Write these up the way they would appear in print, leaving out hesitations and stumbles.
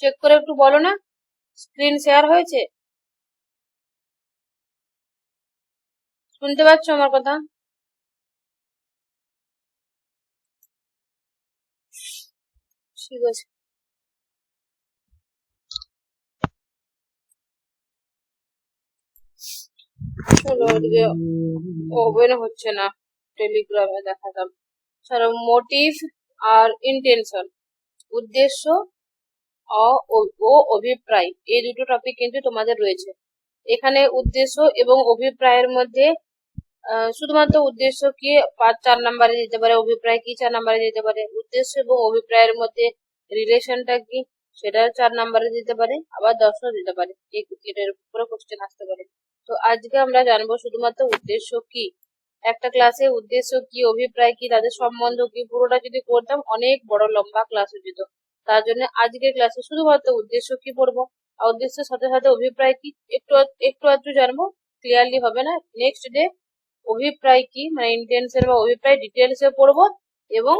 Check করে একটু বলো না, স্ক্রিন শেয়ার হয়েছে? শুনতে পাচ্ছ আমার কথা? ঠিক আছে, চলো ওদিকে ওপেন হচ্ছে না, টেলিগ্রামে দেখাতাম। চলো, মোটিভ আর ইন্টেনশন, উদ্দেশ্য ও অভিপ্রায়, এই দুটো টপিক কিন্তু তোমাদের রয়েছে এখানে। উদ্দেশ্য এবং অভিপ্রায়ের মধ্যে শুধুমাত্র উদ্দেশ্য কি 4 নাম্বারে দিতে পারে, অভিপ্রায় কি 4 নাম্বারে দিতে পারে, উদ্দেশ্য এবং অভিপ্রায়ের মধ্যে রিলেশনটা কি সেটা 4 নাম্বারে দিতে পারে, আবার 10ও দিতে পারে, এটার উপরে কোশ্চেন আসতে পারে। তো আজকে আমরা জানবো শুধুমাত্র উদ্দেশ্য কি। একটা ক্লাসে উদ্দেশ্য কি, অভিপ্রায় কি, তাদের সম্বন্ধ কি, পুরোটা যদি করতাম অনেক বড় লম্বা ক্লাস হয়ে যেত। তার জন্য আজকের ক্লাসে শুধুমাত্র উদ্দেশ্য কি পড়বো, আর উদ্দেশ্যের সাথে সাথে অভিপ্রায় কি একটু একটু আধটু জানবো, ক্লিয়ারলি হবে না। নেক্সট ডে অভিপ্রায় কি মানে ইন্টেনশন বা অভিপ্রায় ডিটেলসে পড়বো, এবং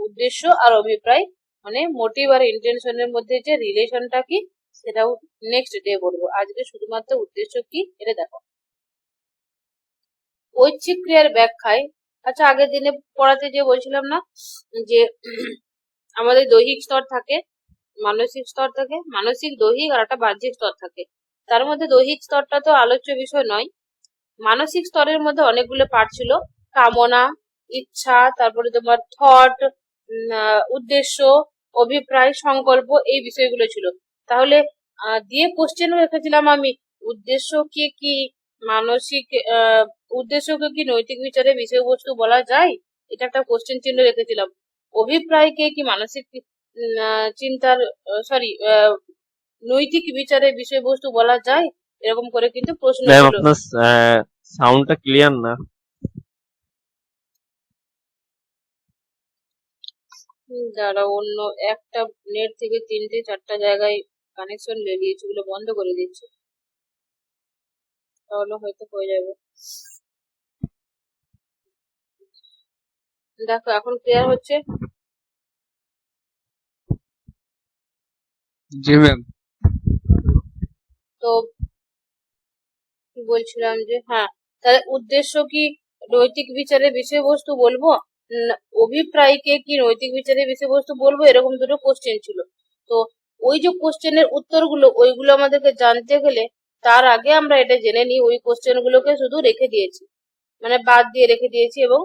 উদ্দেশ্য আর অভিপ্রায় মানে মোটিভ আর ইন্টেনশনের মধ্যে যে রিলেশনটা কি সেটাও নেক্সট ডে পড়বো। আজকে শুধুমাত্র উদ্দেশ্য কি এটা দেখো। ঐচ্ছিক ক্রিয়ার ব্যাখ্যায়, আচ্ছা আগের দিনে পড়াতে যে বলছিলাম না যে আমাদের দৈহিক স্তর থাকে, মানসিক স্তর থাকে, মানসিক, দৈহিক আর একটা বাহ্যিক স্তর থাকে। তার মধ্যে দৈহিক স্তরটা তো আলোচ্য বিষয় নয়। মানসিক স্তরের মধ্যে অনেকগুলো পার্ট ছিল, কামনা, ইচ্ছা, তারপরে তোমার থট, উদ্দেশ্য, অভিপ্রায়, সংকল্প, এই বিষয়গুলো ছিল। তাহলে দিয়ে কোশ্চেনও রেখেছিলাম আমি, উদ্দেশ্যকে কি মানসিক উদ্দেশ্যকে কি নৈতিক বিচারের বিষয়বস্তু বলা যায়, এটা একটা কোশ্চেন চিহ্ন রেখেছিলাম। অভিপ্রায়কে কি মানসিক চিন্তার নৈতিক বিচারের বিষয়বস্তু বলা যায়, এরকম করে কিন্তু প্রশ্ন ম্যাম ছিল। আপনার সাউন্ডটা ক্লিয়ার না। যারা অন্য একটা নেট থেকে 3-4টা জায়গায় কানেকশন নিয়েছে, ওগুলো বন্ধ করে দিচ্ছে, তাহলে হয়তো হয়ে যাবে। দেখো এখন ক্লিয়ার হচ্ছে? জি ম্যাম। তো কি বলছিলাম যে, হ্যাঁ, তাহলে উদ্দেশ্য কি নৈতিক বিচারের বিষয়বস্তু বলবো, অভিপ্রায়কে কি নৈতিক বিচারের বিষয়বস্তু বলবো, এরকম দুটো কোশ্চেন ছিল। তো ওই যে কোশ্চেনের উত্তরগুলো ওইগুলো আমাদেরকে জানতে গেলে তার আগে আমরা এটা জেনে নিই, ওই কোশ্চেন গুলোকে শুধু রেখে দিয়েছি, মানে বাদ দিয়ে রেখে দিয়েছি, এবং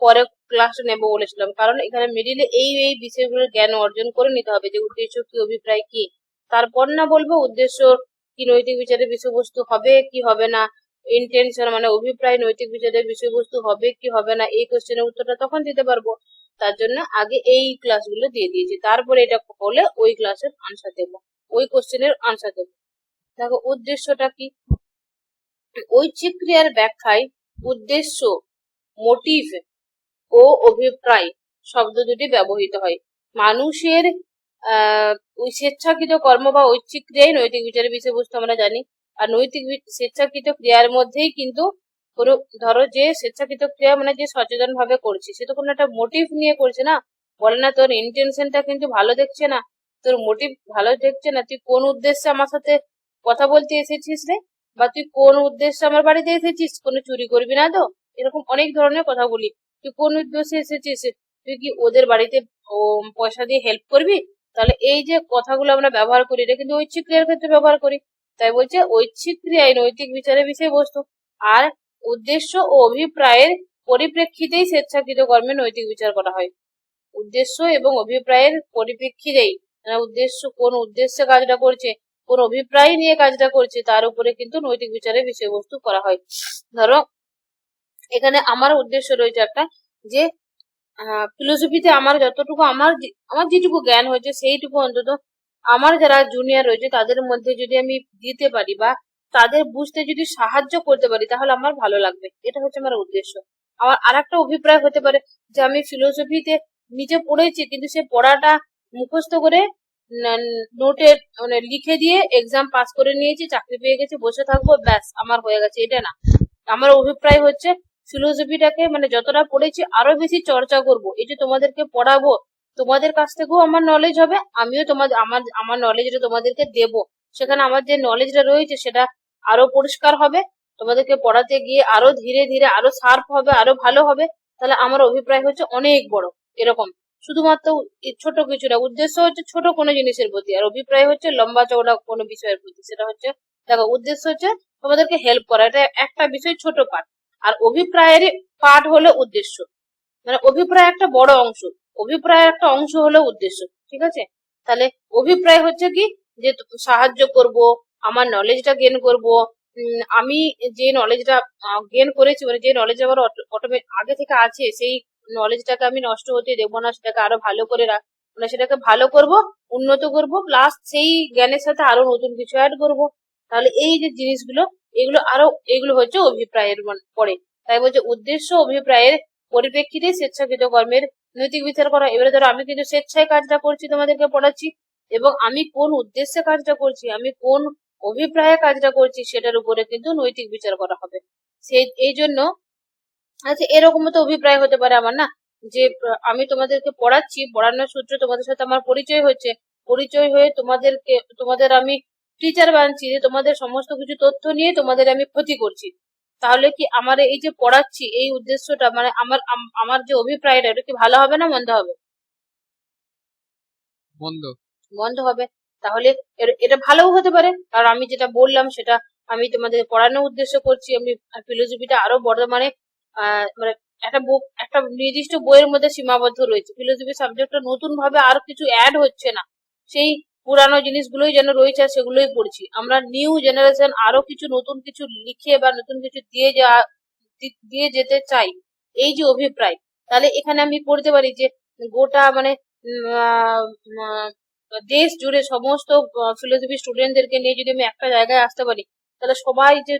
পরে ক্লাসে নেবো বলেছিলাম, কারণ এখানে মিডিলে এই এই বিষয়গুলোর জ্ঞান অর্জন করে নিতে হবে, যে উদ্দেশ্য কি, অভিপ্রায় কি। তারপর না বলবো উদ্দেশ্য কি নৈতিক বিচারের বিষয়বস্তু হবে কি হবে না, ইন্টেনশন মানে অভিপ্রায় নৈতিক বিচারের বিষয়বস্তু হবে কি হবে না, এই কোশ্চেনের উত্তরটা তখন দিতে পারবো। তার জন্য আগে এই ক্লাসগুলো দিয়ে দিয়েছি, তারপরে এটা হলে ওই ক্লাসের আনসার দেবো, ওই কোশ্চেনের আনসার দেবো। দেখো উদ্দেশ্যটা কি, ঐচ্ছিক ক্রিয়ার ব্যাখ্যায় উদ্দেশ্য, মোটিভ ও অভিপ্রায় শব্দ দুটি ব্যবহৃত হয়। মানুষের ওই স্বেচ্ছাকৃত কর্ম বা ঐচ্ছিক ক্রিয়াই নৈতিক বিচারের বিষয়বস্তু আমরা জানি। আর নৈতিক স্বেচ্ছাকৃত ক্রিয়ার মধ্যেই কিন্তু কোনো, ধরো যে স্বেচ্ছাকৃত ক্রিয়া মানে যে সচেতন ভাবে করছে, সে তো কোনো একটা মোটিভ নিয়ে করছে না, বলে না তোর ইন্টেনশনটা কিন্তু ভালো দেখছে না, তোর মোটিভ ভালো দেখছে না, তুই কোন উদ্দেশ্যে আমার সাথে কথা বলতে এসেছিস রে, বা তুই কোন উদ্দেশ্যে আমার বাড়িতে এসেছিস, কোনো চুরি করবি না তো, এরকম অনেক ধরনের কথা বলি। তুই কোন উদ্দেশ্যে এসেছিস, তুই কি ওদের বাড়িতে পয়সা দিয়ে হেল্প করবি, তাহলে এই যে কথাগুলো আমরা ব্যবহার করি এটা কিন্তু ঐচ্ছিক ক্রিয়ার ক্ষেত্রে ব্যবহার করি। তাই বলছে ঐচ্ছিক ক্রিয়ায় নৈতিক বিচারের বিষয়বস্তু, আর উদ্দেশ্য ও অভিপ্রায়ের পরিপ্রেক্ষিতেই স্বেচ্ছাকৃত কর্মে নৈতিক বিচার করা হয়। উদ্দেশ্য এবং অভিপ্রায়ের পরিপ্রেক্ষিতেই, উদ্দেশ্য কোন উদ্দেশ্যে কাজটা করছে, কোন অভিপ্রায় নিয়ে কাজটা করছে, তার উপরে কিন্তু নৈতিক বিচারের বিষয়বস্তু করা হয়। ধরো এখানে আমার উদ্দেশ্য রয়েছে একটা, যে ফিলোসফিতে আমার যতটুকু আমার যেটুকু জ্ঞান হয়েছে সেইটুকু অন্তত আমার যারা জুনিয়র রয়েছে তাদের মধ্যে যদি আমি দিতে পারি বা তাদের বুঝতে যদি সাহায্য করতে পারি, তাহলে আমার ভালো লাগবে, এটা হচ্ছে আমার উদ্দেশ্য। আমার আরেকটা অভিপ্রায় হতে পারে যে আমি ফিলোসফিতে নিজে পড়েছি, কিন্তু সে পড়াটা মুখস্থ করে নোটে মানে লিখে দিয়ে এক্সাম পাস করে নিয়েছি, চাকরি পেয়ে গেছি, বসে থাকবো, ব্যাস আমার হয়ে গেছে, এটা না। আমার অভিপ্রায় হচ্ছে ফিলোসফিটাকে মানে যতটা পড়েছি আরো বেশি চর্চা করব, এই যে তোমাদেরকে পড়াবো তোমাদের কাছ থেকেও আমার নলেজ হবে, আমিও তোমাদের আমার নলেজটা তোমাদেরকে দেব। সেখানে আমার যে নলেজটা রয়েছে সেটা আরো পরিষ্কার হবে, তোমাদেরকে পড়াতে গিয়ে আরো ধীরে ধীরে আরো শার্প হবে, আরো ভালো হবে। তাহলে আমার অভিপ্রায় হচ্ছে অনেক বড় এরকম, শুধুমাত্র ছোট কিছু না। উদ্দেশ্য হচ্ছে ছোট কোনো জিনিসের প্রতি, আর অভিপ্রায় হচ্ছে লম্বা চওড়া কোনো বিষয়ের প্রতি। সেটা হচ্ছে, দেখো, উদ্দেশ্য হচ্ছে তোমাদেরকে হেল্প করা, এটা একটা বিষয়, ছোট পার্ট। আর অভিপ্রায়ের পার্ট হলো উদ্দেশ্য, মানে অভিপ্রায় একটা বড় অংশ, অভিপ্রায়ের একটা অংশ হলো উদ্দেশ্য। ঠিক আছে? তাহলে অভিপ্রায় হচ্ছে কি, যে সাহায্য করব, আমার নলেজটা গেইন করব। আমি যে নলেজটা গেইন করেছি, মানে যে নলেজ আমার আগে থেকে আছে, সেই নলেজটাকে আমি নষ্ট হতে দেবো না, সেটাকে আরো ভালো করে মানে সেটাকে ভালো করব, উন্নত করব, প্লাস সেই জ্ঞানের সাথে আরো নতুন কিছু অ্যাড করব। তাহলে এই যে জিনিসগুলো, এগুলো হচ্ছে অভিপ্রায়ের পরে। তাই বলছে উদ্দেশ্য অভিপ্রায়ের পরিপ্রেক্ষিতে স্বেচ্ছাকৃত কর্মের নৈতিক বিচার করা। এবারে ধরো আমি কিন্তু স্বেচ্ছায় কাজটা করছি, তোমাদেরকে পড়াচ্ছি, এবং আমি কোন উদ্দেশ্যে কাজটা করছি, আমি কোন অভিপ্রায়ে কাজটা করছি, সেটার উপরে কিন্তু নৈতিক বিচার করা হবে। এই জন্য, আচ্ছা, এরকমও তো অভিপ্রায় হতে পারে আমার, না, যে আমি তোমাদেরকে পড়াচ্ছি, পড়ানোর সূত্রে তোমাদের সাথে আমার পরিচয় হচ্ছে, পরিচয় হয়ে তোমাদের আমি টিচার বানছি, যে তোমাদের সমস্ত কিছু তথ্য নিয়ে তোমাদের আমি ক্ষতি করছি। তাহলে কি আমার এই যে পড়াচ্ছি, এই উদ্দেশ্যটা, মানে আমার যে অভিপ্রায়টা, এটা কি ভালো হবে না মন্দ হবে? বন্ধ। বন্ধ হবে। তাহলে এটা ভালোও হতে পারে, কারণ আমি যেটা বললাম সেটা আমি তোমাদের পড়ানোর উদ্দেশ্য করছি। আমি ফিলোসফিটা আরো বর্তমানে মানে একটা নির্দিষ্ট বইয়ের মধ্যে সীমাবদ্ধ রয়েছে। ফিলোসফি সাবজেক্টটা নতুন ভাবে আর কিছু অ্যাড হচ্ছে না, সেই পুরানো জিনিসগুলোই যেন রয়েছে আর সেগুলোই পড়ছি। আমরা নিউ জেনারেশন আরো কিছু নতুন কিছু লিখে বা নতুন কিছু দিয়ে যেতে চাই, এই যে অভিপ্রায়। তাহলে এখানে আমি পড়তে পারি যে গোটা, মানে দেশ জুড়ে সমস্ত ফিলোসফি স্টুডেন্টদেরকে নিয়ে যদি আমি একটা জায়গায় আসতে পারি, তাহলে সবাই যে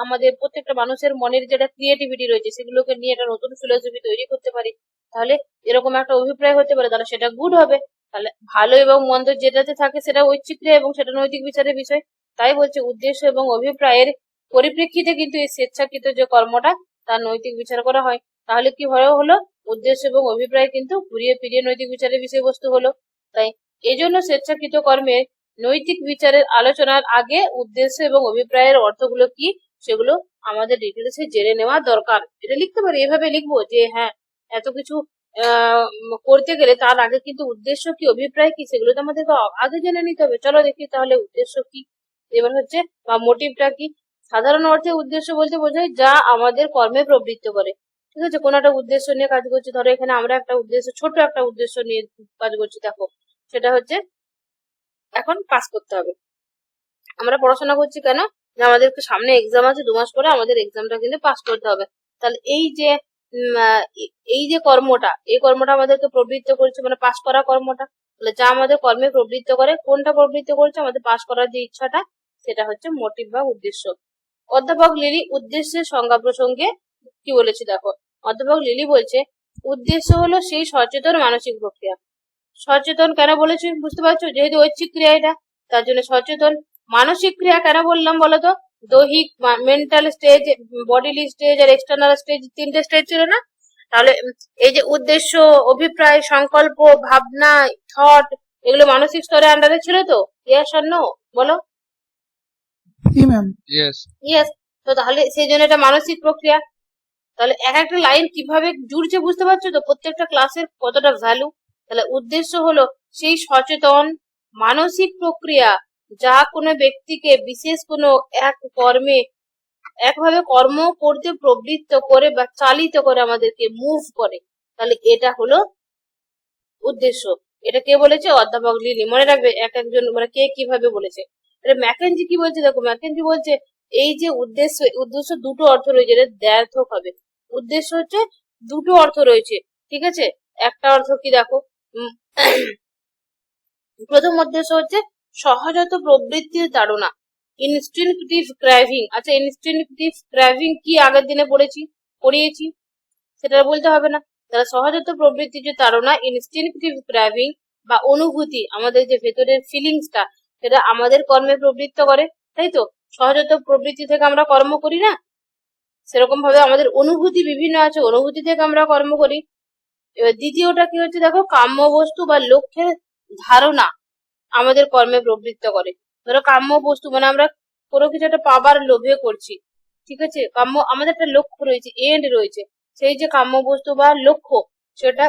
আমাদের প্রত্যেকটা মানুষের মনের যেটা ক্রিয়েটিভিটি রয়েছে, সেগুলোকে নিয়ে একটা নতুন ফিলোসফি তৈরি করতে পারি। তাহলে এরকম একটা অভিপ্রায় হতে পারে, তাহলে সেটা গুড হবে। তাহলে ভালো এবং মন্দ যেটাতে থাকে সেটা ঐচ্ছিক ক্রিয়া এবং সেটা নৈতিক বিচারের বিষয়। তাই বলছে উদ্দেশ্য এবং অভিপ্রায়ের পরিপ্রেক্ষিতে কিন্তু এই স্বেচ্ছাকৃত যে কর্মটা, তার নৈতিক বিচার করা হয়। তাহলে কি হলো, উদ্দেশ্য এবং অভিপ্রায় কিন্তু ঘুরিয়ে ফিরিয়ে নৈতিক বিচারের বিষয়বস্তু হলো। তাই এই জন্য স্বেচ্ছাকৃত কর্মের নৈতিক বিচারের আলোচনার আগে উদ্দেশ্য এবং অভিপ্রায়ের অর্থগুলো কি, সেগুলো আমাদের ডিটেলসে জেনে নেওয়া দরকার। এটা লিখতে পারি, এভাবে লিখবো যে হ্যাঁ, এত কিছু করতে গেলে তার আগে কিন্তু উদ্দেশ্য কি, অভিপ্রায় কি, সেগুলো তো আমাদেরকে আগে জেনে নিতে হবে। চলো দেখি তাহলে উদ্দেশ্য কি, এবার হচ্ছে বা মোটিভটা কি। সাধারণ অর্থে উদ্দেশ্য বলতে বোঝায় যা আমাদের কর্মে প্রবৃত্ত করে। ঠিক আছে? কোনো একটা উদ্দেশ্য নিয়ে কাজ করছি, ধরো এখানে আমরা একটা উদ্দেশ্য, ছোট একটা উদ্দেশ্য নিয়ে কাজ করছি। দেখো, সেটা হচ্ছে এখন পাস করতে হবে। আমরা পড়াশোনা করছি কেন, যে আমাদেরকে সামনে এক্সাম আছে, 2 মাস পরে আমাদের এক্সামটা কিন্তু পাস করতে হবে। তাহলে এই যে কর্মটা, এই কর্মটা আমাদেরকে প্রবৃত্ত করছে, মানে পাস করা কর্মটা। তাহলে যা আমাদের কর্মে প্রবৃত্ত করে, কোনটা প্রবৃত্ত করছে, আমাদের পাস করার যে ইচ্ছাটা, সেটা হচ্ছে মোটিভ বা উদ্দেশ্য। অধ্যাপক লিলি উদ্দেশ্যের সংজ্ঞা প্রসঙ্গে কি বলেছে, দেখো। অধ্যাপক লিলি বলছে উদ্দেশ্য হলো সেই সচেতন মানসিক প্রক্রিয়া। সচেতন কেন বলেছি বুঝতে পারছো, যেহেতু ঐচ্ছিক ক্রিয়া এটা, তার জন্য সচেতন। মানসিক ক্রিয়া কেন বললাম বলতো, দৈহিক, মেন্টাল স্টেজ, বডিলি স্টেজ আর এক্সটার্নাল স্টেজ, 3টে স্টেজ ছিল না? তাহলে এই যে উদ্দেশ্য, অভিপ্রায়, সংকল্প, ভাবনা, থট, এগুলো মানসিক স্তরের আন্ডারে ছিল তো? ইয়েস আর নো বলো? ইয়েস। ইয়েস। তো তাহলে সেই জন্য এটা মানসিক প্রক্রিয়া। তাহলে এক একটা লাইন কিভাবে জুড়ছে বুঝতে পারছো তো, প্রত্যেকটা ক্লাসের কতটা ভ্যালু। তাহলে উদ্দেশ্য হলো সেই সচেতন মানসিক প্রক্রিয়া যা কোনো ব্যক্তিকে বিশেষ কোনো একভাবে কর্ম করতে প্রবৃত্ত করে বা চালিত করে, আমাদেরকে মুভ করে। তাহলে এটা হলো উদ্দেশ্য। এটা কে বলেছে? অধ্যাপক লিলি। মনে রাখবে এক একজন, মানে কে কিভাবে বলেছে। এটা ম্যাকেনজি কি বলছে, দেখো, ম্যাকেনজি বলছে এই যে উদ্দেশ্য দুটো অর্থ রয়েছে, এটা দ্ব্যর্থক হবে। উদ্দেশ্য হচ্ছে দুটো অর্থ রয়েছে, ঠিক আছে? একটা অর্থ কি, দেখো, প্রথম উদ্দেশ্য হচ্ছে সহজাত প্রবৃত্তির তাড়না, ইনস্টিংক্টিভ ক্র্যাভিং। আচ্ছা, ইনস্টিংক্টিভ ক্র্যাভিং কি আগের দিনে পড়িয়েছি, সেটা বলতে হবে না। তারা সহজাত প্রবৃত্তির যে তাড়না, ইনস্টিংক্টিভ ক্র্যাভিং বা অনুভূতি, আমাদের যে ভেতরের ফিলিংসটা, সেটা আমাদের কর্মে প্রবৃত্ত করে, তাই তো? সহজাত প্রবৃত্তি থেকে আমরা কর্ম করি না, সেরকম ভাবে আমাদের অনুভূতি বিভিন্ন আছে, অনুভূতি থেকে আমরা কর্ম করি। এবার দ্বিতীয়টা কি হচ্ছে, দেখো, কাম্য বস্তু বা লক্ষ্যের ধারণা আমাদের কর্মে প্রবৃত্ত করে। ধরো কাম্য বস্তু মানে আমরা কোনো কিছু একটা পাবার লোভে করছি, ঠিক আছে, কাম্য আমাদের একটা লক্ষ্য রয়েছে, এন্ড রয়েছে, সেই যে কাম্য বস্তু বা লক্ষ্য সেটা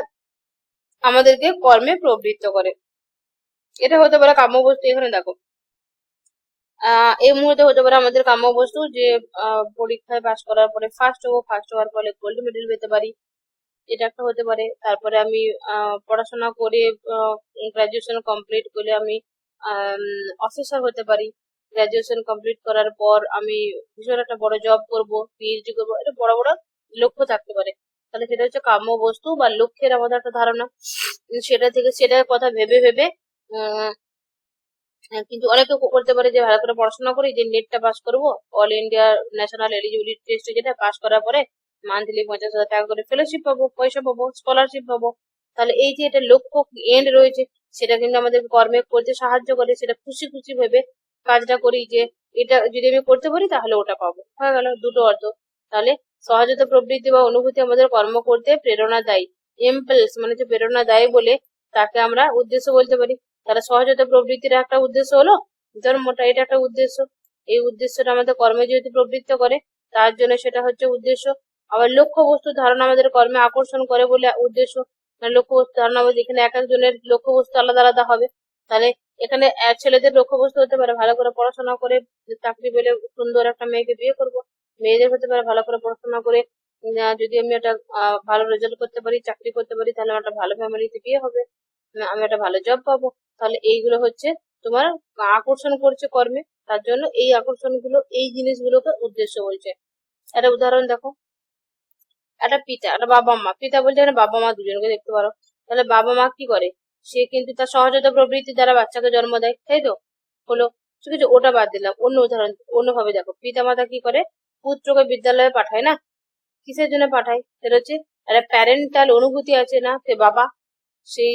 আমাদেরকে কর্মে প্রবৃত্ত করে। এটা হতে পারে কাম্য বস্তু। এখানে দেখো, এই মুহূর্তে হতে পারে আমাদের কাম্য বস্তু যে পরীক্ষায় পাশ করার পরে ফার্স্ট হবো, ফার্স্ট হওয়ার ফলে গোল্ড মেডেল পেতে পারি, এটা একটা হতে পারে। তারপরে আমি পড়াশোনা করে গ্রাজুয়েশন কমপ্লিট করলে আমি অফিসার হতে পারি। গ্রাজুয়েশন কমপ্লিট করার পর আমি ভীষণ একটা বড় জব করব, পিএইচডি করবো, এটা বড় বড় লক্ষ্য থাকতে পারে। তাহলে সেটা হচ্ছে কাম্য বস্তু বা লক্ষ্যের আমাদের একটা ধারণা। সেটা থেকে সেটার কথা ভেবে ভেবে উম, কিন্তু অনেকে করতে পারে যে ভালো করে পড়াশোনা করি, যে নেটটা পাস করবো, all India national eligibility test যেটা পাস করার পরে মান্থলি 50,000 টাকা করে ফেলোশিপ পাবো, পয়সা পাবো, স্কলারশিপ পাবো। তাহলে এই যে এটা লক্ষ্য এন্ড রয়েছে, সেটা কিন্তু আমাদের কর্মে করতে সাহায্য করে। সেটা খুশি খুশি ভেবে কাজটা করি যে এটা যদি আমি করতে পারি তাহলে ওটা পাবো। হয়ে গেল দুটো অর্থ। তাহলে সহজতা প্রবৃত্তি বা অনুভূতি আমাদের কর্ম করতে প্রেরণা দেয়। ইম্পালস মানে যে প্রেরণা দেয় বলে তাকে আমরা উদ্দেশ্য বলতে পারি। তাহলে সহজতা প্রবৃত্তির একটা উদ্দেশ্য হলো জন্মটা, এটা একটা উদ্দেশ্য। এই উদ্দেশ্যটা আমাদের কর্মে যেহেতু প্রবৃত্ত করে, তার জন্য সেটা হচ্ছে উদ্দেশ্য। আবার লক্ষ্য বস্তু ধারণা আমাদের কর্মে আকর্ষণ করে বলে উদ্দেশ্য। লক্ষ্য বস্তু ধারণা আমাদের এখানে এক একজনের লক্ষ্য বস্তু আলাদা আলাদা হবে। তাহলে এখানে ছেলেদের লক্ষ্য বস্তু হতে পারে ভালো করে পড়াশোনা করে চাকরি পেলে সুন্দর একটা মেয়েকে বিয়ে করব। মেয়েদের হতে পারে ভালো করে পড়াশোনা করে যদি আমি একটা ভালো রেজাল্ট করতে পারি, চাকরি করতে পারি, তাহলে আমার একটা ভালো ফ্যামিলিতে বিয়ে হবে, আমি একটা ভালো জব পাবো। তাহলে এইগুলো হচ্ছে তোমার আকর্ষণ করছে কর্মে, তার জন্য এই আকর্ষণগুলো, এই জিনিসগুলোকে উদ্দেশ্য বলছে। একটা উদাহরণ দেখো, একটা পিতা, একটা বাবা মা, পিতা বলতে এখানে বাবা মা দুজনকে দেখতে পারো। তাহলে বাবা মা কি করে, সে কিন্তু তার সহজাত প্রবৃত্তি দ্বারা বাচ্চাকে জন্ম দেয়, তাই তো? হলো, ঠিক আছে, ওটা বাদ দিলাম। অন্য উদাহরণ, অন্যভাবে দেখো, পিতা মাতা কি করে, পুত্রকে বিদ্যালয়ে পাঠায় না, কিসের জন্য পাঠায়? সেটা হচ্ছে একটা প্যারেন্টাল অনুভূতি আছে না, সে বাবা, সেই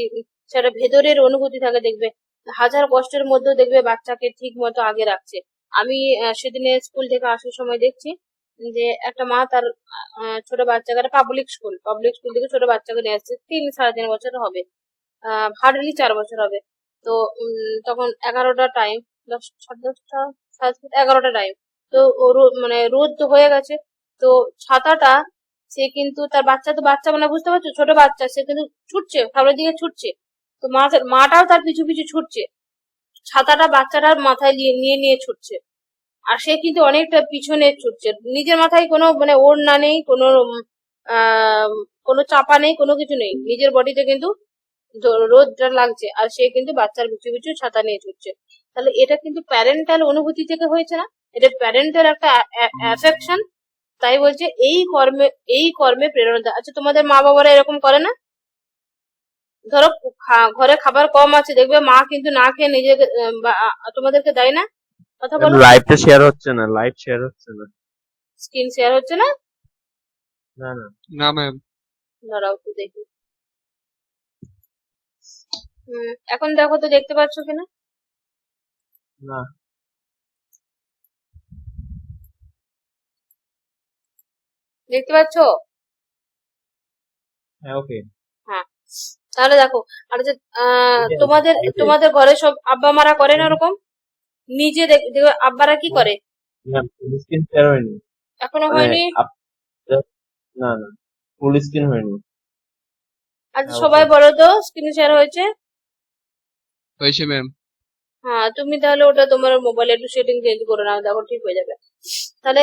সেটা ভেতরের অনুভূতি থাকে, দেখবে হাজার কষ্টের মধ্যেও দেখবে বাচ্চাকে ঠিক মতো আগে রাখছে। আমি সেদিনে স্কুল থেকে আসার সময় দেখছি যে একটা মা তার ছোট বাচ্চাকে, পাবলিক স্কুল থেকে ছোট বাচ্চাকে নিয়ে আসছে, 3 সাড়ে 3 বছর হবে, হার্ডলি 4 বছর হবে। তো তখন 11টা টাইম, 10, 10:30, 11টা টাইম। তো মানে রোদ তো হয়ে গেছে, তো ছাতাটা সে কিন্তু তার বাচ্চা, তো বাচ্চা মানে বুঝতে পারছো, ছোট বাচ্চা, সে কিন্তু ছুটছে, সামনের দিকে ছুটছে। তো মাটাও তার পিছু পিছু ছুটছে, ছাতাটা বাচ্চাটার মাথায় নিয়ে নিয়ে ছুটছে। আর সে কিন্তু অনেকটা পিছনে ছুটছে, নিজের মাথায় কোনো মানে ওড়না নেই, কোনো কোনো চাপা নেই, কোনো কিছু নেই, নিজের বডিতে কিন্তু রোদটা লাগছে, আর সে কিন্তু বাচ্চার পিছু পিছু ছাতা নিয়ে ছুটছে। তাহলে এটা কিন্তু প্যারেন্টাল অনুভূতি থেকে হয়েছে না, এটা প্যারেন্টাল একটা অ্যাফেকশন। তাই বলছে এই কর্মে প্রেরণা দেয়। আচ্ছা, তোমাদের মা বাবারা এরকম করে না? ধরো ঘরে খাবার কম আছে, দেখবে মা কিন্তু না খেয়ে নিজেকে তোমাদেরকে দেয় না? কথা বলো। লাইভটা শেয়ার হচ্ছে না, লাইভ শেয়ার হচ্ছে না। স্ক্রিন শেয়ার হচ্ছে না? না না না ম্যাম। দাঁড়াও একটু দেখি। এখন দেখো তো, দেখতে পাচ্ছ কিনা? না। দেখতে পাচ্ছ? হ্যাঁ, ওকে। হ্যাঁ, তাহলে দেখো, আর যে তোমাদের তোমাদের ঘরে সব আব্বা মারা করে না ওরকম? নিজে দেখবে আব্বারা কি করে? না, ফুল স্ক্রিন শেয়ার হয়নি। এখনো মানে হয়নি? না না, ফুল স্ক্রিন হয়নি। আচ্ছা, হ্যাঁ, সবাই ওকে। বলো তো স্ক্রিন শেয়ার হয়েছে? হয়েছে ম্যাম। হ্যাঁ, তুমি তাহলে ওটা তোমার মোবাইলে একটু সেটিং চেঞ্জ করে নাও, দেখো ঠিক হয়ে যাবে। তাহলে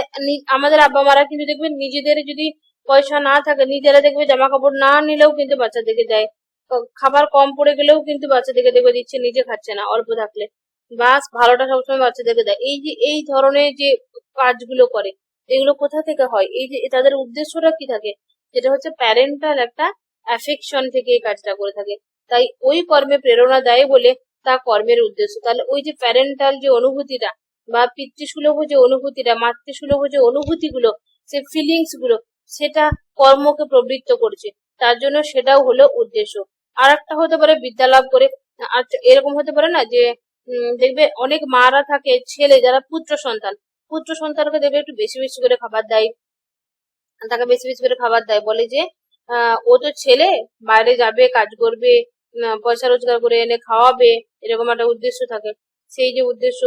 আমাদের আব্বা মারা কিন্তু দেখবে নিজেদের যদি পয়সা না থাকে, নিজেরা দেখবে জামা কাপড় না নিলেও কিন্তু বাচ্চাদেরকে দেয়। খাবার কম পড়ে গেলেও কিন্তু বাচ্চাদেরকে দেখবে দিচ্ছে, নিজে খাচ্ছে না অল্প থাকলে। বাস ভালোটা সবসময় বাচ্চাদেরকে দেয়। এই যে এই ধরনের যে কাজগুলো করে, এগুলো কোথা থেকে হয়? এই যে তাদের উদ্দেশ্যটা কি থাকে, যেটা হচ্ছে প্যারেন্টাল একটা অ্যাফেকশন থেকে এই কাজটা করে থাকে। তাই ওই কর্মে প্রেরণা দেয় বলে তা কর্মের উদ্দেশ্য। তাহলে ওই যে প্যারেন্টাল যে অনুভূতিটা বা পিতৃসুলভ যে অনুভূতিটা, মাতৃসুলভ যে অনুভূতিগুলো, সে ফিলিংস গুলো, সেটা কর্মকে প্রবৃত্ত করছে, তার জন্য সেটাও হলো উদ্দেশ্য। আর একটা হতে পারে বিদ্যা লাভ করে। আচ্ছা, এরকম হতে পারে না যে দেখবে অনেক মারা থাকে, ছেলে যারা পুত্র সন্তানকে দেখবে একটু বেশি বেশি করে খাবার দেয়, তাকে বেশি বেশি করে খাবার দেয়, বলে যে ও তো ছেলে, বাইরে যাবে, কাজ করবে, পয়সা রোজগার করে এনে খাওয়াবে, এরকম একটা উদ্দেশ্য থাকে। সেই যে উদ্দেশ্য,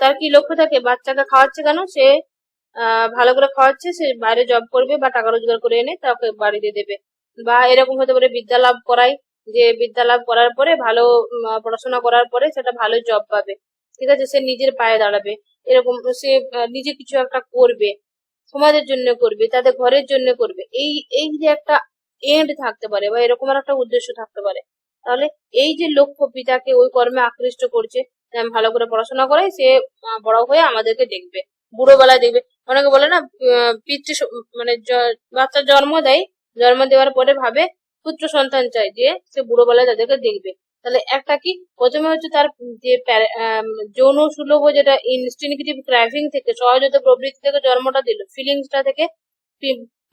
তার কি লক্ষ্য থাকে? বাচ্চাকে খাওয়াচ্ছে কেন? সে ভালো করে খাওয়াচ্ছে, সে বাইরে জব করবে বা টাকা রোজগার করে এনে তাকে বাড়িতে দেবে। বা এরকম হতে পারে বিদ্যা লাভ করাই, যে বিদ্যা লাভ করার পরে ভালো পড়াশোনা করার পরে সেটা ভালো জব পাবে, ঠিক আছে, সে নিজের পায়ে দাঁড়াবে, এরকম সে নিজে কিছু একটা করবে, সমাজের জন্য করবে, তাদের ঘরের জন্য করবে। এই এই যে একটা এন্ড থাকতে পারে বা এরকম আর একটা উদ্দেশ্য থাকতে পারে। তাহলে এই যে লক্ষ্য পিতাকে ওই কর্মে আকৃষ্ট করছে, যে আমি ভালো করে পড়াশোনা করাই, সে বড় হয়ে আমাদেরকে দেখবে, বুড়ো বেলায় দেখবে। অনেকে বলে না, মানে বাচ্চা জন্ম দেয়, জন্ম দেওয়ার পরে ভাবে পুত্র সন্তান চাই, যে সে বুড়ো বেলায় তাদেরকে দেখবে। তাহলে একটা কি, প্রথমে হচ্ছে তার যে যৌন সুলভ, যেটা ইনস্টিংক্টিভ ক্রাইভিং থেকে, সহজাত প্রবৃত্তি থেকে জন্মটা দিল, ফিলিংসটা থেকে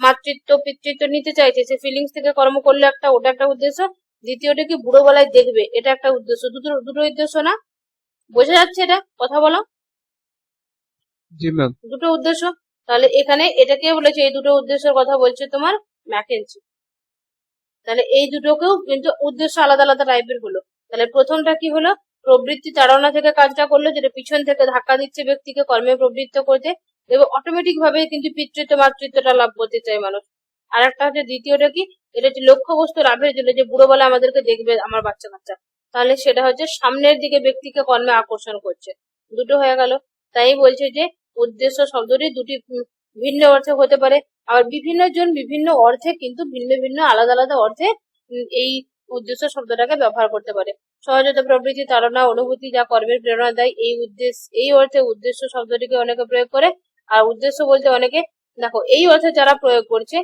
মাতৃত্ব পিতৃত্ব নিতে চাইছে, সে ফিলিংস থেকে কর্ম করলে একটা, ওটা একটা উদ্দেশ্য। দ্বিতীয়টা কি, বুড়ো বেলায় দেখবে, এটা একটা উদ্দেশ্য। দুটো দুটো উদ্দেশ্য না? বোঝা যাচ্ছে? এটা কথা বলো। জি ম্যাম। দুটো উদ্দেশ্য। তাহলে এখানে এটাকে বলেছে, এই দুটো উদ্দেশ্যের কথা বলছে তোমার ম্যাকেনজি। তাহলে এই দুটোকেও কিন্তু উদ্দেশ্য আলাদা আলাদা টাইপের হলো। তাহলে প্রথমটা কি হলো, প্রবৃত্তি তাড়না থেকে কাজটা করলো, যেটা পিছন থেকে ধাক্কা দিচ্ছে ব্যক্তিকে কর্মে প্রবৃত্ত করতে, এবং অটোমেটিক ভাবে কিন্তু পিতৃত্ব মাতৃত্বটা লাভ করতে চায় মানুষ। আর একটা হচ্ছে দ্বিতীয়টা কি, এটা হচ্ছে লক্ষ্য বস্তু লাভের জন্য, যে বুড়ো বেলা আমাদেরকে দেখবে আমার বাচ্চা কাচ্চা, তাহলে সেটা হচ্ছে সামনের দিকে ব্যক্তিকে কর্মে আকর্ষণ করছে। দুটো হয়ে গেল। তাই বলছে যে উদ্দেশ্য শব্দটি দুটি ভিন্ন অর্থে হতে পারে, আবার বিভিন্ন জন বিভিন্ন অর্থে, কিন্তু ভিন্ন ভিন্ন আলাদা আলাদা অর্থে এই উদ্দেশ্য শব্দটাকে ব্যবহার করতে পারে। সহজাত প্রবৃত্তি তাড়না অনুভূতি যা কর্মের প্রেরণা দেয়, এই অর্থে উদ্দেশ্য শব্দটিকে অনেকে প্রয়োগ করে। আর উদ্দেশ্য বলতে অনেকে, দেখো এই অর্থে যারা প্রয়োগ করছে,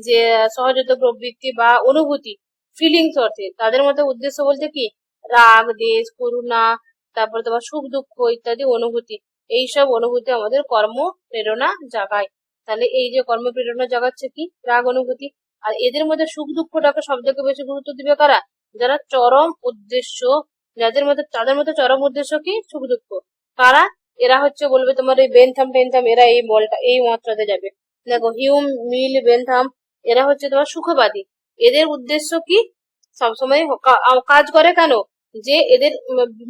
যে সহজাত প্রবৃত্তি বা অনুভূতি, ফিলিংস অর্থে, তাদের মধ্যে উদ্দেশ্য বলতে কি, রাগ, দেশ, করুণা, তারপরে তোমার সুখ দুঃখ ইত্যাদি অনুভূতি, এইসব অনুভূতি আমাদের কর্ম প্রেরণা জাগায়। তাহলে এই যে কর্ম প্রেরণা জাগাচ্ছে কি, রাগ অনুভূতি। আর এদের মধ্যে সুখ দুঃখটাকে সবথেকে বেশি গুরুত্ব দিবে কারা? যারা চরম উদ্দেশ্য, তাদের মধ্যে চরম উদ্দেশ্য কি, সুখ দুঃখ। কারা? এরা হচ্ছে বলবে তোমার এই বেনথাম টেনথাম, এরা এই মাত্রাতে যাবে। দেখো হিউম, মিল, বেনথাম, এরা হচ্ছে তোমার সুখবাদী। এদের উদ্দেশ্য কি, সবসময় কাজ করে কেন, যে এদের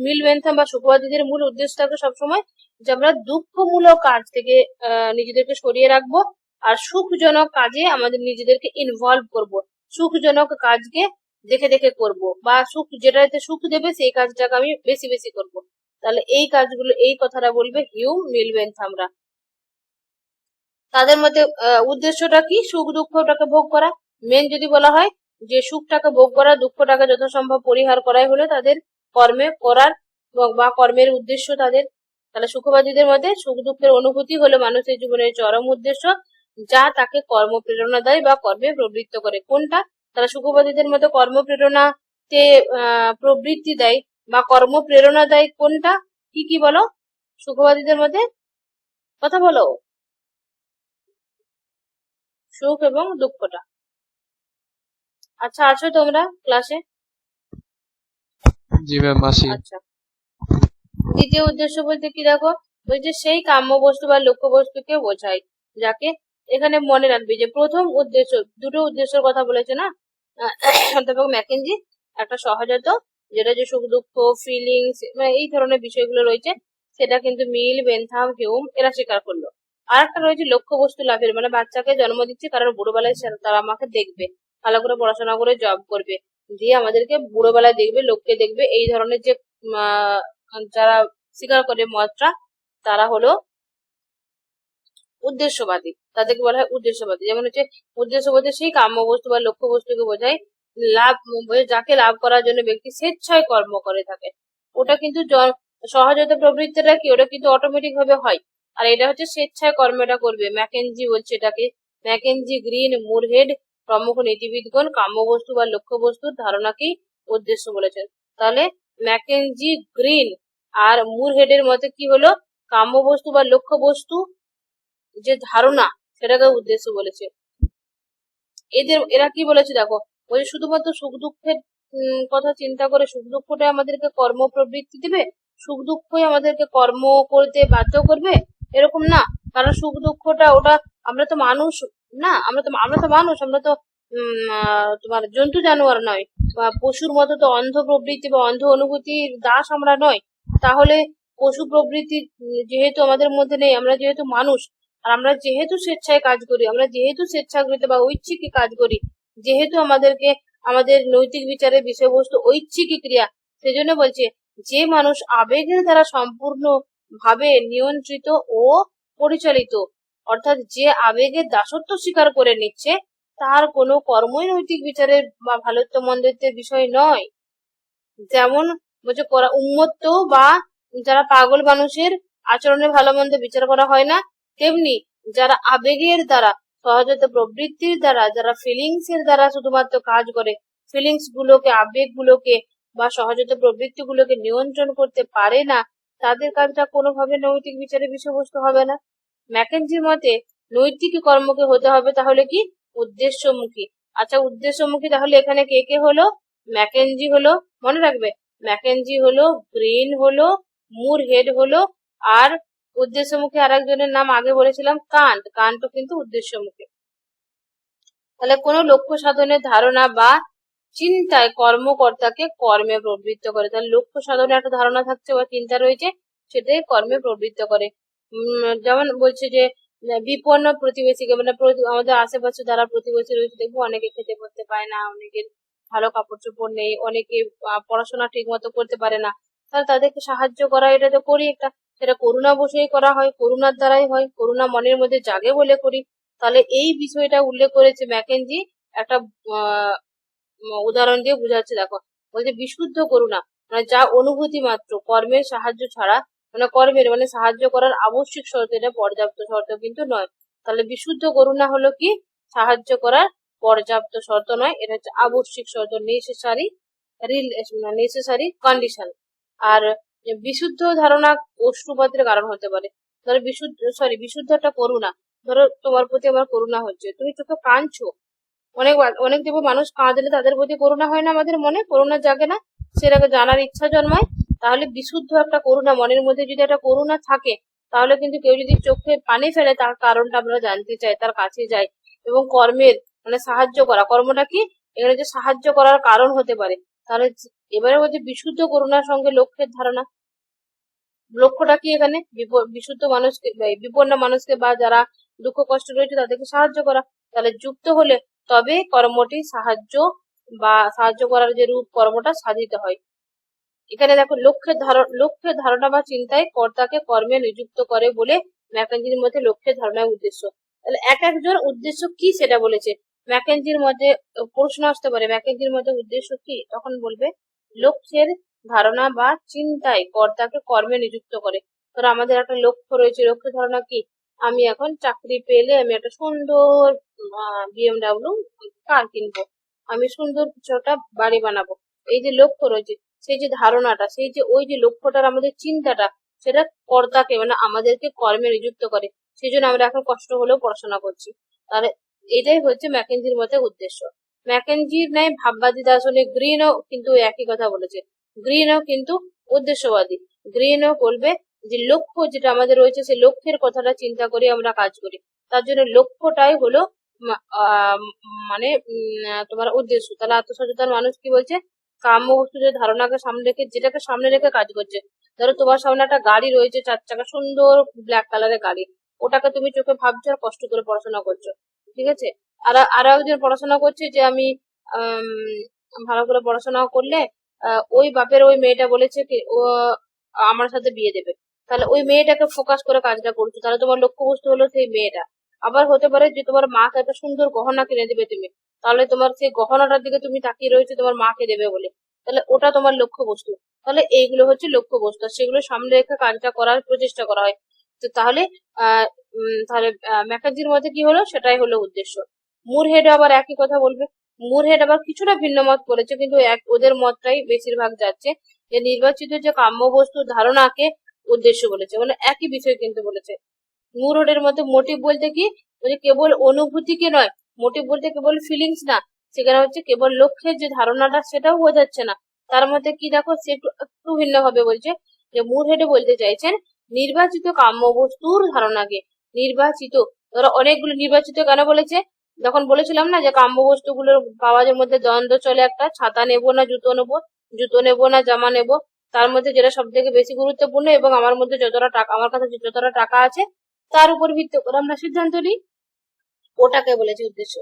মিল, বেনথাম বা সুখবাদীদের মূল উদ্দেশ্য থাকে সবসময় যে আমরা দুঃখমূলক কাজ থেকে নিজেদেরকে সরিয়ে রাখবো, আর সুখজনক কাজে আমাদের নিজেদেরকে ইনভলভ করব। সুখজনক কাজকে দেখে দেখে করব, বা যেটাতে সুখ দেবে সেই কাজটাকে আমি বেশি বেশি করব। তাহলে এই কাজগুলো, এই কথাটা বলবে হিউম, মিল, বেনথামরা। তাদের মধ্যে উদ্দেশ্যটা কি, সুখ দুঃখটাকে ভোগ করা। মেন যদি বলা হয় যে সুখটাকে ভোগ করা, দুঃখটাকে যথাসম্ভব পরিহার করাই হলো তাদের কর্মে করার বা কর্মের উদ্দেশ্য তাদের। তাহলে সুখবাদীদের মধ্যে সুখ দুঃখের অনুভূতি হলো মানুষের জীবনের চরম উদ্দেশ্য, যা তাকে কর্ম প্রেরণা দেয় বা কর্মে প্রবৃত্ত করে। কোনটা? তাহলে সুখবাদীদের মধ্যে কর্ম প্রেরণাতে প্রবৃত্তি দেয় বা কর্ম প্রেরণা দেয় কোনটা? কি কি বলো সুখবাদীদের মধ্যে, কথা বলো। সুখ এবং দুঃখটা। আচ্ছা, আছো তোমরা ক্লাসে? জি ম্যাম, আসি। আচ্ছা, দ্বিতীয় উদ্দেশ্য বলতে কি, দেখো বলছে সেই কাম্য বস্তু বা লক্ষ্য বস্তুকে বোঝায়, যাকে এখানে মনে রাখবে যে প্রথম উদ্দেশ্য, দুটো উদ্দেশ্যের কথা বলেছে না অধ্যাপক ম্যাকেনজি। একটা সহজাত, যেটা যে সুখ দুঃখ ফিলিংস, মানে এই ধরনের বিষয়গুলো রয়েছে, সেটা কিন্তু মিল, বেনথাম, হিউম এরা স্বীকার করলো। আর একটা রয়েছে লক্ষ্য বস্তু লাভের, মানে বাচ্চাকে জন্ম দিচ্ছে কারণ বুড়োবেলায় তারা আমাকে দেখবে, ভালো করে পড়াশোনা করে জব করবে, দিয়ে আমাদেরকে বুড়োবেলায় দেখবে, লোককে দেখবে, এই ধরনের যে যারা স্বীকার করে মতটা, তারা হলো উদ্দেশ্যবাদী। তাদেরকে বলা হয় উদ্দেশ্যবাদী। যেমন হচ্ছে উদ্দেশ্য বলতে সেই কাম্য বস্তু বা লক্ষ্য বস্তুকে বোঝায়, লাভ, যাকে লাভ করার জন্য ব্যক্তি স্বেচ্ছায় কর্ম করে থাকে। ওটা কিন্তু সহজাত প্রবৃত্তিটা কি, ওটা কিন্তু অটোমেটিক ভাবে হয়। আর এটা হচ্ছে স্বেচ্ছায় কর্মটা করবে। ম্যাকেনজি বলছে এটাকে, ম্যাকেনজি, গ্রিন, মুরহেড প্রমুখ নীতিবিদগণ কাম্য বস্তু বা লক্ষ্য বস্তুর ধারণাকেই উদ্দেশ্য বলেছেন। তাহলে ম্যাকেনজি, গ্রিন আর মুরহেডের মতে কি হলো, কাম্য বস্তু বা লক্ষ্য বস্তু যে ধারণা, সেটাকে উদ্দেশ্য বলেছে। এরা কি বলেছে দেখো, ওই শুধুমাত্র সুখ দুঃখের কথা চিন্তা করে সুখ দুঃখটাই আমাদেরকে কর্ম প্রবৃত্তি দেবে, সুখ দুঃখই আমাদেরকে কর্ম করতে বাধ্য করবে, এরকম না। কারণ সুখ দুঃখটা ওটা, আমরা তো মানুষ না, আমরা তো মানুষ, আমরা তো তোমার জন্তু জানোয়ার নয়, বা পশুর মতো তো অন্ধ প্রবৃত্তি বা অন্ধ অনুভূতির দাস আমরা নয়। তাহলে পশু প্রবৃত্তি যেহেতু আমাদের মধ্যে নেই, আমরা যেহেতু মানুষ, আর আমরা যেহেতু স্বেচ্ছায় কাজ করি, আমরা যেহেতু স্বেচ্ছাকৃত বা ঐচ্ছিক কাজ করি, যেহেতু আমাদের নৈতিক বিচারের বিষয়বস্তু ঐচ্ছিক ক্রিয়া, সেজন্য বলছে যে মানুষ আবেগের দ্বারা সম্পূর্ণ ভাবে নিয়ন্ত্রিত ও পরিচালিত, অর্থাৎ যে আবেগের দাসত্ব স্বীকার করে নিচ্ছে, তার কোনো কর্মই নৈতিক বিচারের বা ভালোত্ব মন্দিরের বিষয় নয়। যেমন বলছে উন্মত্ত বা যারা পাগল মানুষের আচরণে ভালো মন্দ বিচার করা হয় না, তেমনি যারা আবেগের দ্বারা, সহজাত প্রবৃত্তির দ্বারা, যারা ফিলিংস এর দ্বারা শুধুমাত্র কাজ করে, ফিলিংস গুলোকে, আবেগ গুলোকে বা সহজাত প্রবৃত্তি গুলোকে নিয়ন্ত্রণ করতে পারে না, তাদের কাজটা কোনোভাবে নৈতিক বিচারের বিষয়বস্তু হবে না। ম্যাকেনজির মতে নৈতিক কর্মকে হতে হবে তাহলে কি উদ্দেশ্যমুখী। আচ্ছা, উদ্দেশ্যমুখী তাহলে এখানে কে কে হলো? ম্যাকেনজি হলো, মনে রাখবে, ম্যাকেনজি হলো, গ্রিন হলো, মুর হেড হলো, আর উদ্দেশ্যমুখী আরেকজনের নাম আগে বলেছিলাম কান্টও কিন্তু উদ্দেশ্যমুখী। তাহলে কোনো লক্ষ্য সাধনের ধারণা বা চিন্তায় কর্মকর্তাকে কর্মে প্রবৃত্ত করে। তাহলে লক্ষ্য সাধনের একটা ধারণা থাকছে বা চিন্তা রয়েছে, সেটাই কর্মে প্রবৃত্ত করে। যেমন বলছে যে বিপন্ন প্রতিবেশীকে, মানে আমাদের আশেপাশে যারা প্রতিবেশী রয়েছে, দেখবো অনেকে খেতে পড়তে পায় না, অনেকের ভালো কাপড় চোপড় নেই, অনেকে পড়াশোনা ঠিক মতো করতে পারে না, তাহলে তাদেরকে সাহায্য করা, এটা তো করি একটা, সেটা করুণা বসেই করা হয়, করুণার দ্বারাই হয়, করুণা মনের মধ্যে জাগে বলে করি। তাহলে এই বিষয়টা উল্লেখ করেছে ম্যাকেনজি একটা উদাহরণ দিয়ে বোঝাচ্ছে। দেখো, বলছে বিশুদ্ধ করুণা মানে যা অনুভূতি মাত্র, কর্মের সাহায্য ছাড়া, মানে কর্মের মানে সাহায্য করার আবশ্যিক শর্ত, এটা পর্যাপ্ত শর্ত কিন্তু নয়। তাহলে বিশুদ্ধ করুণা হলো কি? সাহায্য করার পর্যাপ্ত শর্ত নয়, এটা হচ্ছে আবশ্যিক শর্ত, নেসেসারি কন্ডিশন। আর বিশুদ্ধ ধারণা অশ্রুপাতের কারণ হতে পারে। ধরো বিশুদ্ধ একটা করুণা, ধরো তোমার প্রতি আমার করুণা হচ্ছে, তুমি চোখে কাঁদছো, অনেক দেখবো মানুষ কাঁদলে তাদের প্রতি করুণা হয় না, আমাদের মনে করুণা জাগে না, সেটাকে জানার ইচ্ছা জন্মায়। তাহলে বিশুদ্ধ একটা করুণা, মনের মধ্যে যদি একটা করুণা থাকে, তাহলে কিন্তু কেউ যদি চোখে পানি ফেলে, তার কারণটা আমরা জানতে চাই, তার কাছে যাই। এবং কর্মের মানে সাহায্য করা, কর্মটা কি এখানে যে সাহায্য করার কারণ হতে পারে। তাহলে এবারে বলছে বিশুদ্ধ করুণার সঙ্গে লক্ষ্যের ধারণা। লক্ষ্যটা কি এখানে? বিশুদ্ধ মানুষকে, বিপন্ন মানুষকে বা যারা দুঃখ কষ্ট রয়েছে তাদেরকে সাহায্য করা। তাহলে যুক্ত হলে তবে কর্মটি সাহায্য করার যে রূপ, কর্মটা সাধিত হয়। এখানে দেখো, লক্ষ্যের ধারণা বা চিন্তায় কর্তাকে কর্মে নিযুক্ত করে বলে ম্যাকেনজির মধ্যে লক্ষ্যের ধারণার উদ্দেশ্য। তাহলে এক একজন উদ্দেশ্য কি সেটা বলেছে। ম্যাকেনজির মধ্যে প্রশ্ন আসতে পারে, ম্যাকেনজির মধ্যে উদ্দেশ্য কি? তখন বলবে লক্ষ্যের ধারণা বা চিন্তায় কর্তাকে কর্মে নিযুক্ত করে। ধরো আমাদের একটা লক্ষ্য রয়েছে, লক্ষ্য ধারণা কি? আমি এখন চাকরি পেলে আমি একটা সুন্দর BMW কার কিনবো, আমি সুন্দর কিছু একটা বাড়ি বানাবো, এই যে লক্ষ্য রয়েছে, সেই যে ধারণাটা, সেই যে ওই যে লক্ষ্যটার আমাদের চিন্তাটা, সেটা কর্তাকে মানে আমাদেরকে কর্মে নিযুক্ত করে। সেই জন্য আমরা এখন কষ্ট হলেও পড়াশোনা করছি। তাহলে এটাই হচ্ছে ম্যাকেনজির মতে উদ্দেশ্য। ম্যাকেনজির ন্যায় ভাববাদী দার্শনিক গ্রিনও কিন্তু একই কথা বলেছে। গ্রিনও কিন্তু উদ্দেশ্যবাদী। গ্রিনও বলবে যে লক্ষ্য যেটা আমাদের রয়েছে, সেই লক্ষ্যের কথাটা চিন্তা করে আমরা কাজ করি, তার জন্য লক্ষ্যটাই হলো মানে তোমার উদ্দেশ্য। তাহলে আত্মসচেতন মানুষ কি বলছে? কাম্য বস্তুদের ধারণাকে সামনে রেখে, যেটাকে সামনে রেখে কাজ করছে। ধরো তোমার সামনে একটা গাড়ি রয়েছে, 4 চাকা, সুন্দর ব্ল্যাক কালারের গাড়ি, ওটাকে তুমি চোখে ভাবছো আর কষ্ট করে পড়াশোনা করছো, ঠিক আছে? আরো একজন পড়াশোনা করছে যে আমি ভালো করে পড়াশোনা করলে ওই বাপের ওই মেয়েটা বলেছে কি ও আমার সাথে বিয়ে দেবে, তাহলে ওই মেয়েটাকে ফোকাস করে কাজটা করছো, তাহলে তোমার লক্ষ্যবস্তু হলো সেই মেয়েটা। আবার হতে পারে যে তোমার মাকে একটা সুন্দর গহনা কিনে দেবে তুমি, তাহলে তোমার সেই গহনাটার দিকে তুমি তাকিয়ে রয়েছে তোমার মাকে দেবে বলে, তাহলে ওটা তোমার লক্ষ্যবস্তু। তাহলে এইগুলো হচ্ছে লক্ষ্যবস্তু, সেগুলো সামনে রেখে কাজটা করার প্রচেষ্টা করা হয়। তো তাহলে ম্যাকার্জির মধ্যে কি হলো, সেটাই হলো উদ্দেশ্য। মুরহেড আবার একই কথা বলবে। মুরহেড আবার কিছুটা ভিন্ন মত করেছে, কিন্তু ওদের মতটাই বেশিরভাগ যাচ্ছে, যে নির্বাচিত যে কাম্য বস্তুর ধারণাকে উদ্দেশ্য বলেছে, মানে একই বিষয় কিন্তু বলেছে। মুরহেডের মধ্যে মোটিভ বলতে কি, বলছে কেবল অনুভূতিকে নয়, মোটিভ বলতে কেবল ফিলিংস না, সেখানে হচ্ছে কেবল লক্ষ্যের যে ধারণাটা সেটাও বোঝাচ্ছে না। তার মধ্যে কি দেখো, সে একটু ভিন্ন ভাবে বলছে, যে মুরহেডে বলতে চাইছেন নির্বাচিত কাম্য বস্তুর ধারণাকে। নির্বাচিত, ধরো অনেকগুলো নির্বাচিত কেন বলেছে? যখন বলেছিলাম না যে কাম্য বস্তুগুলোর পাওয়াজের মধ্যে দ্বন্দ্ব চলে একটা, ছাতা নেব না জুতো নেব, জুতো নেব না জামা নেব, তার মধ্যে যেটা সব থেকে বেশি গুরুত্বপূর্ণ এবং আমার মধ্যে যতটা টাকা, আমার কাছে যতটা টাকা আছে তার উপর ভিত্তি করে আমরা সিদ্ধান্ত নিই, ওটাকে বলেছে উদ্দেশ্য।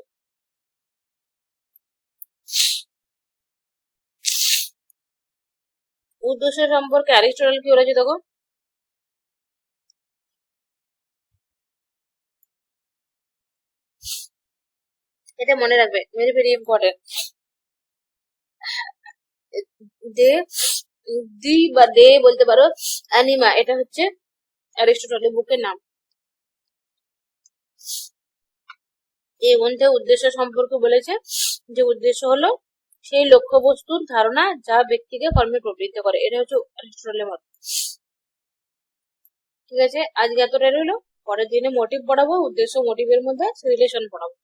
উদ্দেশ্য সম্পর্কে অ্যারিস্টটল কি বলেছে দেখো, এটা মনে রাখবে, very very important. Day the বা ডে বলতে পারো, অ্যানিমা, এটা হচ্ছে অ্যারিস্টটলের বুকের নাম। এই গ্রন্থে উদ্দেশ্য সম্পর্কে বলেছে যে উদ্দেশ্য হলো সেই লক্ষ্য বস্তুর ধারণা যা ব্যক্তিকে কর্মে প্রবৃত্ত করে, এটা হচ্ছে অ্যারিস্টটলের মত। ঠিক আছে, আজকে এতটা রইলো, পরের দিনে মোটিভ পড়াবো, উদ্দেশ্য মোটিভের মধ্যে রিলেশন পড়াবো।